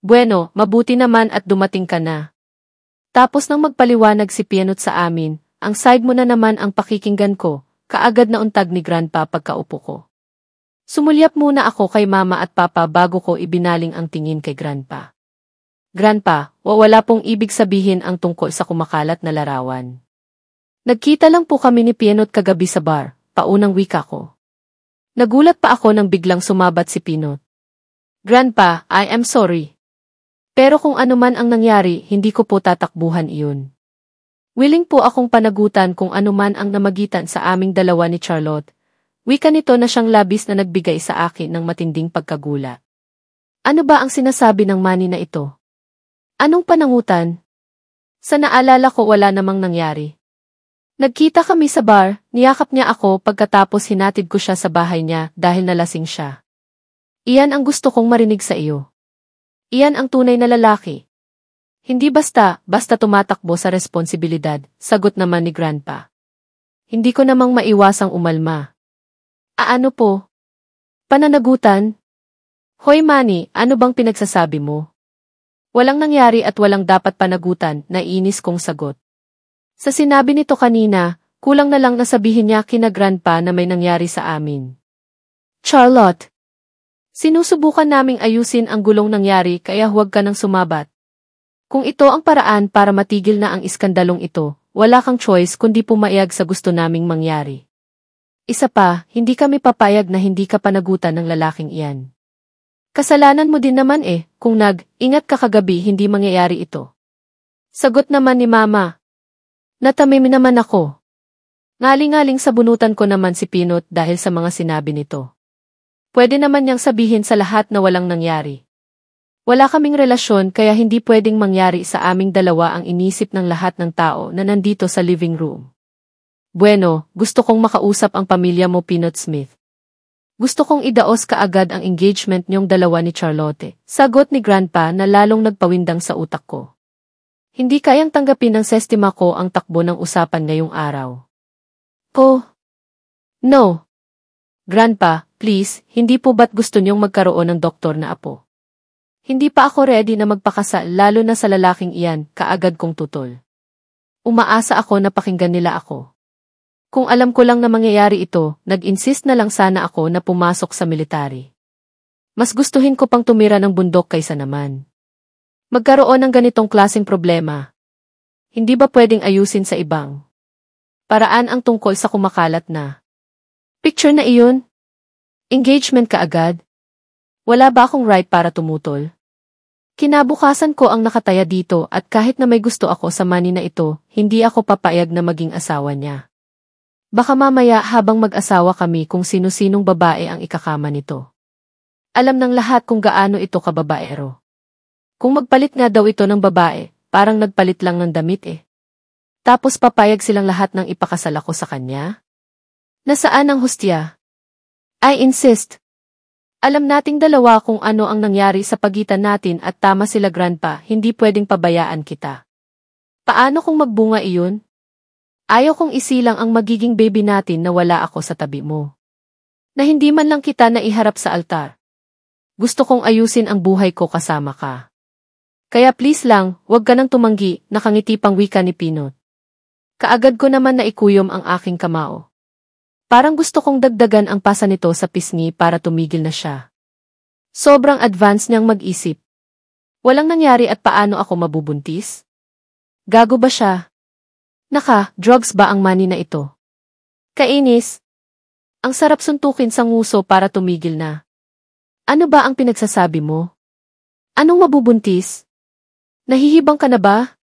Bueno, mabuti naman at dumating ka na. Tapos nang magpaliwanag si Pianot sa amin, ang side mo na naman ang pakikinggan ko, kaagad na untag ni Grandpa pagkaupo ko. Sumulyap muna ako kay Mama at Papa bago ko ibinaling ang tingin kay Grandpa. Grandpa, wala pong ibig sabihin ang tungkol sa kumakalat na larawan. Nagkita lang po kami ni Pianot kagabi sa bar, paunang wika ko. Nagulat pa ako nang biglang sumabat si Pianot. Grandpa, I am sorry. Pero kung ano man ang nangyari, hindi ko po tatakbuhan iyon. Willing po akong panagutan kung ano man ang namagitan sa aming dalawa ni Charlotte. Wika nito na siyang labis na nagbigay sa akin ng matinding pagkagulat. Ano ba ang sinasabi ng Manny na ito? Anong panangutan? Sa naalala ko wala namang nangyari. Nagkita kami sa bar, niyakap niya ako pagkatapos hinatid ko siya sa bahay niya dahil nalasing siya. Iyan ang gusto kong marinig sa iyo. Iyan ang tunay na lalaki. Hindi basta tumatakbo sa responsibilidad, sagot naman ni Grandpa. Hindi ko namang maiwasang umalma. Ano po? Pananagutan? Hoy Manny, ano bang pinagsasabi mo? Walang nangyari at walang dapat panagutan, naiinis kong sagot. Sa sinabi nito kanina, kulang na lang na sabihin niya kina Grandpa na may nangyari sa amin. Charlotte! Sinusubukan naming ayusin ang gulong nangyari kaya huwag ka nang sumabat. Kung ito ang paraan para matigil na ang iskandalong ito, wala kang choice kundi pumayag sa gusto naming mangyari. Isa pa, hindi kami papayag na hindi ka panagutan ng lalaking iyan. Kasalanan mo din naman kung ingat ka kagabi hindi mangyayari ito. Sagot naman ni Mama. Natamim naman ako. Ngaling-ngaling sabunutan ko naman si Pianot dahil sa mga sinabi nito. Pwede naman niyang sabihin sa lahat na walang nangyari. Wala kaming relasyon kaya hindi pwedeng mangyari sa aming dalawa ang inisip ng lahat ng tao na nandito sa living room. Bueno, gusto kong makausap ang pamilya mo Pianot Smith. Gusto kong idaos kaagad ang engagement niyong dalawa ni Charlotte. Sagot ni Grandpa na lalong nagpawindang sa utak ko. Hindi kayang tanggapin ng sistema ko ang takbo ng usapan ngayong araw. No. Grandpa, please, hindi po ba't gusto niyong magkaroon ng doktor na apo? Hindi pa ako ready na magpakasal lalo na sa lalaking iyan, kaagad kong tutol. Umaasa ako na pakinggan nila ako. Kung alam ko lang na mangyayari ito, nag-insist na lang sana ako na pumasok sa military. Mas gustuhin ko pang tumira ng bundok kaysa naman magkaroon ng ganitong klaseng problema. Hindi ba pwedeng ayusin sa ibang paraan ang tungkol sa kumakalat na picture na iyon? Engagement ka agad? Wala ba akong right para tumutol? Kinabukasan ko ang nakataya dito at kahit na may gusto ako sa Manny na ito, hindi ako papayag na maging asawa niya. Baka mamaya habang mag-asawa kami kung sino-sinong babae ang ikakama nito. Alam ng lahat kung gaano ito kababaero. Kung magpalit nga daw ito ng babae, parang nagpalit lang ng damit Tapos papayag silang lahat ng ipakasal ako sa kanya? Nasaan ang hustya? I insist. Alam nating dalawa kung ano ang nangyari sa pagitan natin at tama sila Grandpa, hindi pwedeng pabayaan kita. Paano kung magbunga iyon? Ayaw kong isilang ang magiging baby natin na wala ako sa tabi mo. Na hindi man lang kita naiharap sa altar. Gusto kong ayusin ang buhay ko kasama ka. Kaya please lang, huwag ka nang tumanggi, nakangiti pang wika ni Pianot. Kaagad ko naman naikuyom ang aking kamao. Parang gusto kong dagdagan ang pasa nito sa pisngi para tumigil na siya. Sobrang advance niyang mag-isip. Walang nangyari at paano ako mabubuntis? Gago ba siya? Drugs ba ang Manny na ito? Kainis. Ang sarap suntukin sa nguso para tumigil na. Ano ba ang pinagsasabi mo? Anong mabubuntis? Nahihibang ka na ba?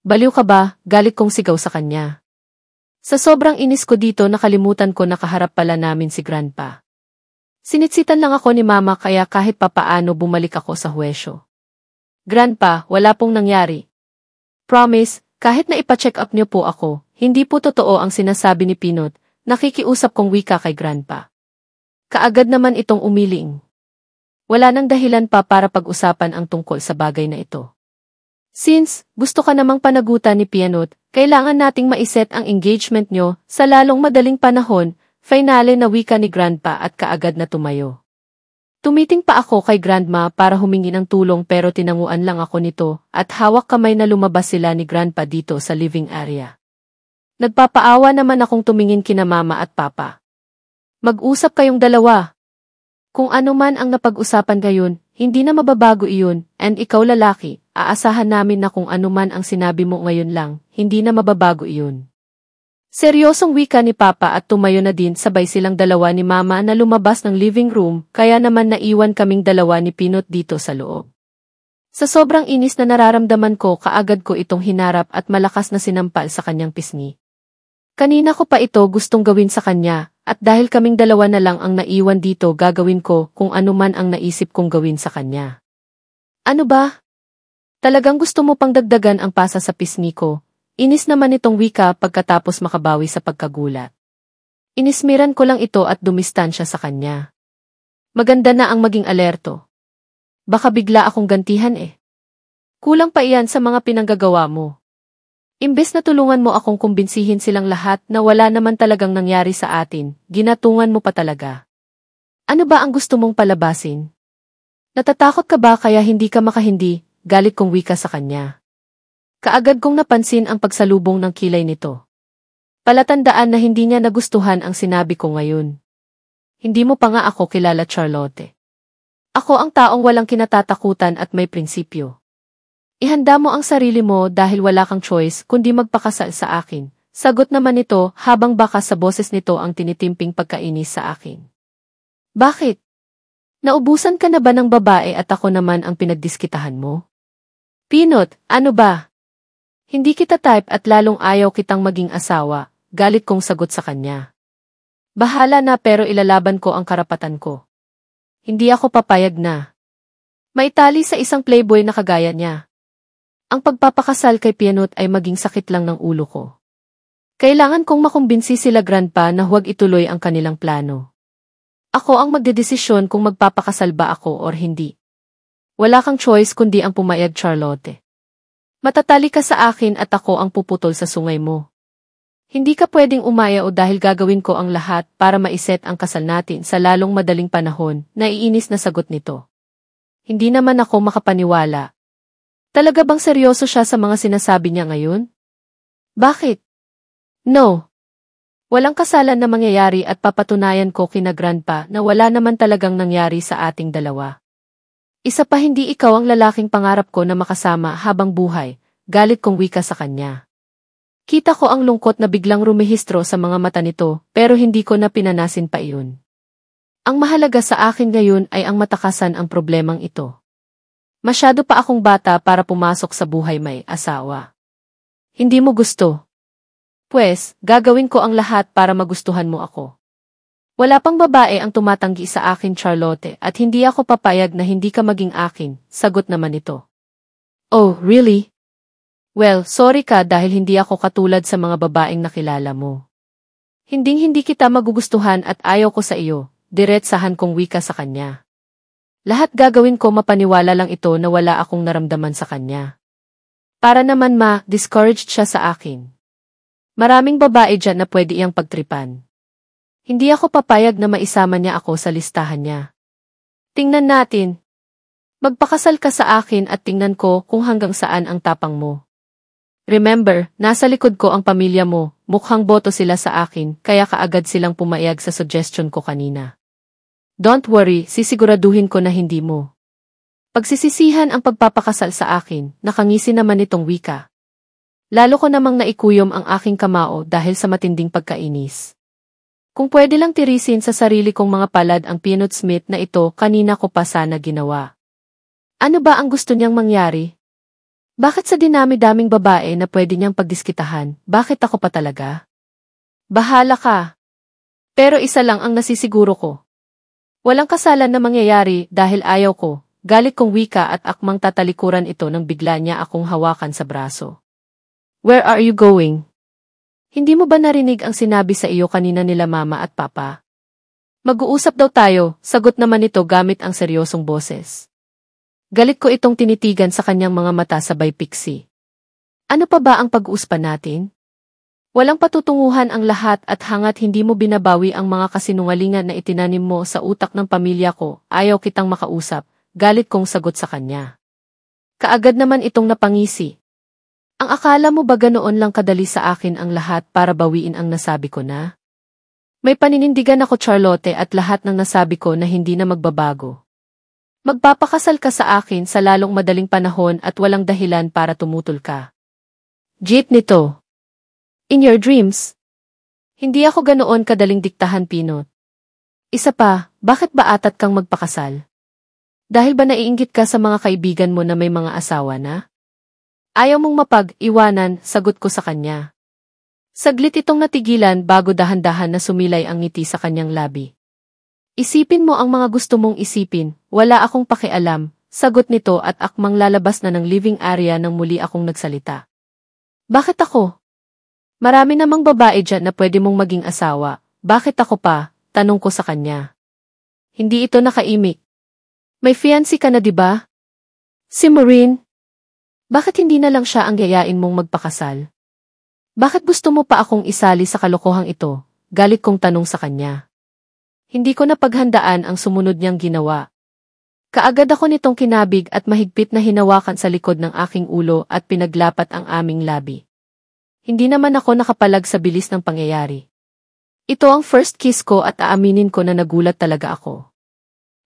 Baliw ka ba? Galit kong sigaw sa kanya. Sa sobrang inis ko dito nakalimutan ko nakaharap pala namin si Grandpa. Sinitsitan lang ako ni Mama kaya kahit papaano bumalik ako sa huwesyo. Grandpa, wala pong nangyari. Promise, kahit na ipa-check up niyo po ako, hindi po totoo ang sinasabi ni Pianot, nakikiusap kong wika kay Grandpa. Kaagad naman itong umiling. Wala nang dahilan pa para pag-usapan ang tungkol sa bagay na ito. Since, gusto ka namang panagutan ni Pianot, kailangan nating maiset ang engagement nyo sa lalong madaling panahon, finale na wika ni Grandpa at kaagad na tumayo. Tumiting pa ako kay Grandma para humingi ng tulong pero tinanguan lang ako nito at hawak kamay na lumabas sila ni Grandpa dito sa living area. Nagpapaawa naman akong tumingin kina Mama at Papa. Mag-usap kayong dalawa. Kung ano man ang napag-usapan ngayon, hindi na mababago iyon, and ikaw lalaki, aasahan namin na kung ano man ang sinabi mo ngayon lang, hindi na mababago iyon. Seryosong wika ni Papa at tumayo na din sabay silang dalawa ni Mama na lumabas ng living room, kaya naman naiwan kaming dalawa ni Pinot dito sa loob. Sa sobrang inis na nararamdaman ko, kaagad ko itong hinarap at malakas na sinampal sa kanyang pisngi. Kanina ko pa ito gustong gawin sa kanya, at dahil kaming dalawa na lang ang naiwan dito, gagawin ko kung ano man ang naisip kong gawin sa kanya. Ano ba? Talagang gusto mo pang dagdagan ang pasa sa pisngi ko? Inis naman itong wika pagkatapos makabawi sa pagkagulat. Inismiran ko lang ito at dumistansya sa kanya. Maganda na ang maging alerto. Baka bigla akong gantihan eh. Kulang pa iyan sa mga pinanggagawa mo. Imbes na tulungan mo akong kumbinsihin silang lahat na wala naman talagang nangyari sa atin, ginatungan mo pa talaga. Ano ba ang gusto mong palabasin? Natatakot ka ba kaya hindi ka makahindi? Galit kong wika sa kanya. Kaagad kong napansin ang pagsalubong ng kilay nito. Palatandaan na hindi niya nagustuhan ang sinabi ko ngayon. Hindi mo pa nga ako kilala, Charlotte. Ako ang taong walang kinatatakutan at may prinsipyo. Ihanda mo ang sarili mo dahil wala kang choice kundi magpakasal sa akin. Sagot naman nito habang baka sa boses nito ang tinitimping pagkainis sa akin. Bakit? Naubusan ka na ba ng babae at ako naman ang pinagdiskitahan mo? Pinot, ano ba? Hindi kita type at lalong ayaw kitang maging asawa, galit kong sagot sa kanya. Bahala na pero ilalaban ko ang karapatan ko. Hindi ako papayag na maitali sa isang playboy na kagaya niya. Ang pagpapakasal kay Pinot ay maging sakit lang ng ulo ko. Kailangan kong makumbinsi sila Grandpa na huwag ituloy ang kanilang plano. Ako ang magdedesisyon kung magpapakasal ba ako or hindi. Wala kang choice kundi ang pumayag, Charlotte. Matatali ka sa akin at ako ang puputol sa sungay mo. Hindi ka pwedeng umaya o dahil gagawin ko ang lahat para maiset ang kasal natin sa lalong madaling panahon, naiinis na sagot nito. Hindi naman ako makapaniwala. Talaga bang seryoso siya sa mga sinasabi niya ngayon? Bakit? No. Walang kasalan na mangyayari at papatunayan ko kina Grandpa na wala naman talagang nangyari sa ating dalawa. Isa pa hindi ikaw ang lalaking pangarap ko na makasama habang buhay, galit kong wika sa kanya. Kita ko ang lungkot na biglang rumehistro sa mga mata nito pero hindi ko na pinanasin pa iyon. Ang mahalaga sa akin ngayon ay ang matakasan ang problemang ito. Masyado pa akong bata para pumasok sa buhay may asawa. Hindi mo gusto? Pwes, gagawin ko ang lahat para magustuhan mo ako. Wala pang babae ang tumatanggi sa akin, Charlotte, at hindi ako papayag na hindi ka maging akin, sagot naman ito. Oh, really? Well, sorry ka dahil hindi ako katulad sa mga babaeng nakilala mo. Hinding-hindi kita magugustuhan at ayaw ko sa iyo, diretsahan kong wika sa kanya. Lahat gagawin ko mapaniwala lang ito na wala akong naramdaman sa kanya. Para naman discouraged siya sa akin. Maraming babae dyan na pwede iyang pagtripan. Hindi ako papayag na maisama niya ako sa listahan niya. Tingnan natin. Magpakasal ka sa akin at tingnan ko kung hanggang saan ang tapang mo. Remember, nasa likod ko ang pamilya mo, mukhang boto sila sa akin, kaya kaagad silang pumayag sa suggestion ko kanina. Don't worry, sisiguraduhin ko na hindi mo pagsisisihan ang pagpapakasal sa akin, nakangisi naman itong wika. Lalo ko namang naikuyom ang aking kamao dahil sa matinding pagkainis. Kung pwede lang tirisin sa sarili kong mga palad ang Pinot Smith na ito, kanina ko pa sana ginawa. Ano ba ang gusto niyang mangyari? Bakit sa dinami-daming babae na pwede niyang pagdiskitahan, bakit ako pa talaga? Bahala ka. Pero isa lang ang nasisiguro ko. Walang kasalan na mangyayari dahil ayaw ko, galit kong wika at akmang tatalikuran ito nang bigla niya akong hawakan sa braso. Where are you going? Hindi mo ba narinig ang sinabi sa iyo kanina nila Mama at Papa? Mag-uusap daw tayo, sagot naman ito gamit ang seryosong boses. Galit ko itong tinitigan sa kanyang mga mata sabay piksi. Ano pa ba ang pag-uuspan natin? Walang patutunguhan ang lahat at hangat hindi mo binabawi ang mga kasinungalingan na itinanim mo sa utak ng pamilya ko, ayaw kitang makausap, galit kong sagot sa kanya. Kaagad naman itong napangisi. Ang akala mo ba ganoon lang kadali sa akin ang lahat para bawiin ang nasabi ko na? May paninindigan ako, Charlotte, at lahat ng nasabi ko na hindi na magbabago. Magpapakasal ka sa akin sa lalong madaling panahon at walang dahilan para tumutol ka. Jeet nito. In your dreams. Hindi ako ganoon kadaling diktahan, Pinot. Isa pa, bakit ba atat kang magpakasal? Dahil ba naiinggit ka sa mga kaibigan mo na may mga asawa na? Ayaw mong mapag-iwanan, sagot ko sa kanya. Saglit itong natigilan bago dahan-dahan na sumilay ang ngiti sa kanyang labi. Isipin mo ang mga gusto mong isipin, wala akong pakialam, sagot nito at akmang lalabas na ng living area nang muli akong nagsalita. Bakit ako? Marami namang babae dyan na pwede mong maging asawa, bakit ako pa? Tanong ko sa kanya. Hindi ito nakaimik. May fiancé ka na, diba? Si Maureen? Bakit hindi na lang siya ang yayain mong magpakasal? Bakit gusto mo pa akong isali sa kalokohang ito? Galit kong tanong sa kanya. Hindi ko napaghandaan ang sumunod niyang ginawa. Kaagad ako nitong kinabig at mahigpit na hinawakan sa likod ng aking ulo at pinaglapat ang aming labi. Hindi naman ako nakapalag sa bilis ng pangyayari. Ito ang first kiss ko at aaminin ko na nagulat talaga ako.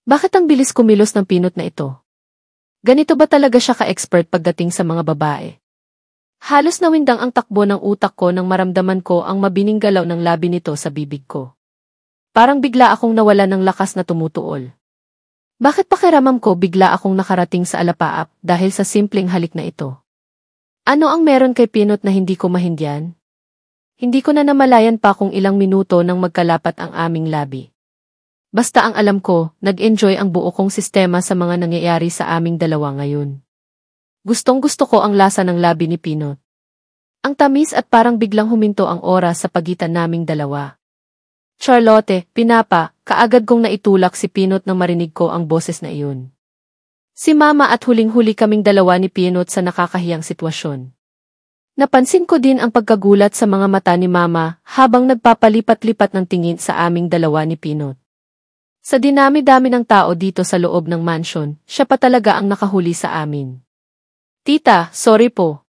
Bakit ang bilis kumilos ng Pinot na ito? Ganito ba talaga siya ka-expert pagdating sa mga babae? Halos nawindang ang takbo ng utak ko nang maramdaman ko ang mabining galaw ng labi nito sa bibig ko. Parang bigla akong nawala ng lakas na tumutuol. Bakit pakiramam ko bigla akong nakarating sa alapaap dahil sa simpleng halik na ito? Ano ang meron kay Pinot na hindi ko mahindyan? Hindi ko na namalayan pa kung ilang minuto nang magkalapat ang aming labi. Basta ang alam ko, nag-enjoy ang buo kong sistema sa mga nangyayari sa aming dalawa ngayon. Gustong-gusto ko ang lasa ng labi ni Pinot. Ang tamis at parang biglang huminto ang oras sa pagitan naming dalawa. Charlotte, Pinapa, kaagad kong naitulak si Pinot nang marinig ko ang boses na iyon. Si Mama at huling-huli kaming dalawa ni Pinot sa nakakahiyang sitwasyon. Napansin ko din ang pagkagulat sa mga mata ni Mama habang nagpapalipat-lipat ng tingin sa aming dalawa ni Pinot. Sa dinami-dami ng tao dito sa loob ng mansion, siya pa talaga ang nakahuli sa amin. Tita, sorry po.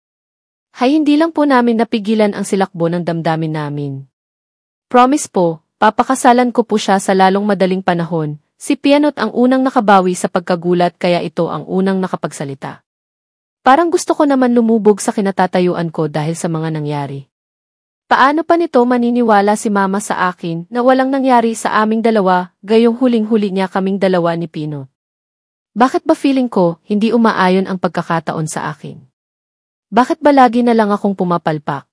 Hay, hindi lang po namin napigilan ang silakbo ng damdamin namin. Promise po, papakasalan ko po siya sa lalong madaling panahon. Si Pinot ang unang nakabawi sa pagkagulat kaya ito ang unang nakapagsalita. Parang gusto ko naman lumubog sa kinatatayuan ko dahil sa mga nangyari. Paano pa nito maniniwala si Mama sa akin na walang nangyari sa aming dalawa, gayong huling-huli niya kaming dalawa ni Pinot? Bakit ba feeling ko hindi umaayon ang pagkakataon sa akin? Bakit ba lagi na lang akong pumapalpak?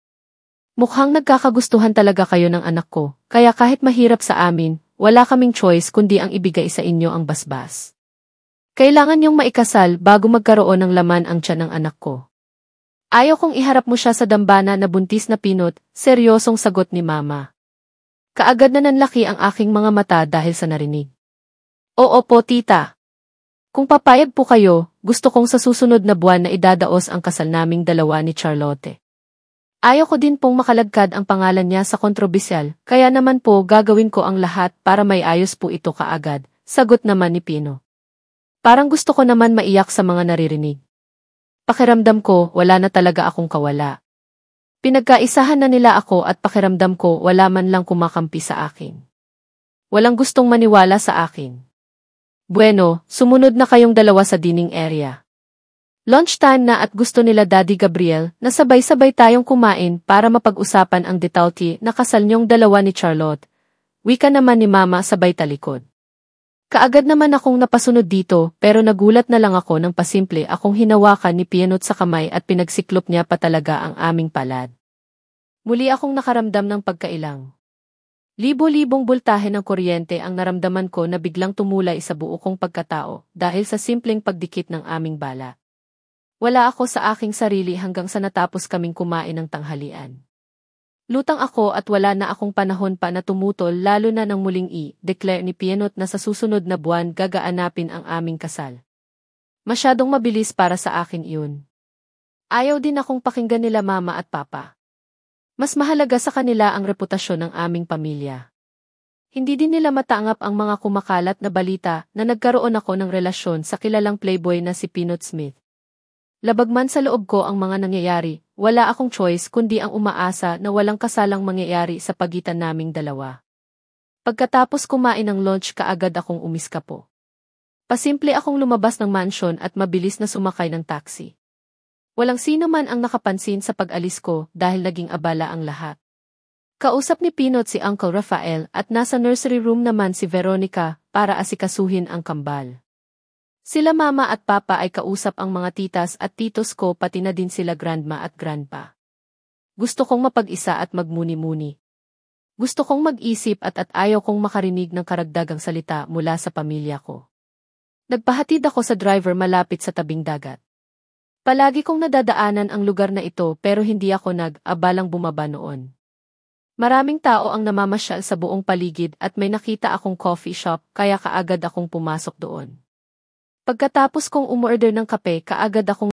Mukhang nagkakagustuhan talaga kayo ng anak ko, kaya kahit mahirap sa amin, wala kaming choice kundi ang ibigay sa inyo ang basbas. Kailangan niyong maikasal bago magkaroon ng laman ang tiyan ng anak ko. Ayaw kong iharap mo siya sa dambana na buntis na Pinot, seryosong sagot ni Mama. Kaagad na nanlaki ang aking mga mata dahil sa narinig. Oo po, tita. Kung papayag po kayo, gusto kong sa susunod na buwan na idadaos ang kasal naming dalawa ni Charlotte. Ayaw ko din pong makalagkad ang pangalan niya sa kontrobersyal, kaya naman po gagawin ko ang lahat para may ayos po ito kaagad, sagot naman ni Pino. Parang gusto ko naman maiyak sa mga naririnig. Pakiramdam ko, wala na talaga akong kawala. Pinagkaisahan na nila ako at pakiramdam ko wala man lang kumakampi sa akin. Walang gustong maniwala sa akin. Bueno, sumunod na kayong dalawa sa dining area. Lunchtime na at gusto nila Daddy Gabriel na sabay-sabay tayong kumain para mapag-usapan ang detalye na kasal niyong dalawa ni Charlotte. Wika naman ni Mama sabay talikod. Kaagad naman akong napasunod dito pero nagulat na lang ako nang pasimple akong hinawakan ni Pinot sa kamay at pinagsiklop niya pa talaga ang aming palad. Muli akong nakaramdam ng pagkailang. Libo-libong bultahe ng kuryente ang naramdaman ko na biglang tumulay sa buo kong pagkatao dahil sa simpleng pagdikit ng aming bala. Wala ako sa aking sarili hanggang sa natapos kaming kumain ng tanghalian. Lutang ako at wala na akong panahon pa na tumutol lalo na nang muling i-declare ni Pinot na sa susunod na buwan gagaanapin ang aming kasal. Masyadong mabilis para sa akin iyon. Ayaw din akong pakinggan nila Mama at Papa. Mas mahalaga sa kanila ang reputasyon ng aming pamilya. Hindi din nila matanggap ang mga kumakalat na balita na nagkaroon ako ng relasyon sa kilalang playboy na si Pinot Smith. Labag man sa loob ko ang mga nangyayari, wala akong choice kundi ang umaasa na walang kasalang mangyayari sa pagitan naming dalawa. Pagkatapos kumain ng lunch kaagad akong umiskapo. Pasimple akong lumabas ng mansion at mabilis na sumakay ng taxi. Walang sino man ang nakapansin sa pag-alis ko dahil naging abala ang lahat. Kausap ni Pinot si Uncle Rafael at nasa nursery room naman si Veronica para asikasuhin ang kambal. Sila mama at papa ay kausap ang mga titas at titos ko pati na din sila grandma at grandpa. Gusto kong mapag-isa at magmuni-muni. Gusto kong mag-isip at ayaw kong makarinig ng karagdagang salita mula sa pamilya ko. Nagpahatid ako sa driver malapit sa tabing dagat. Palagi kong nadadaanan ang lugar na ito pero hindi ako nag-abalang bumaba noon. Maraming tao ang namamasyal sa buong paligid at may nakita akong coffee shop kaya kaagad akong pumasok doon. Pagkatapos kong umorder ng kape kaagad akong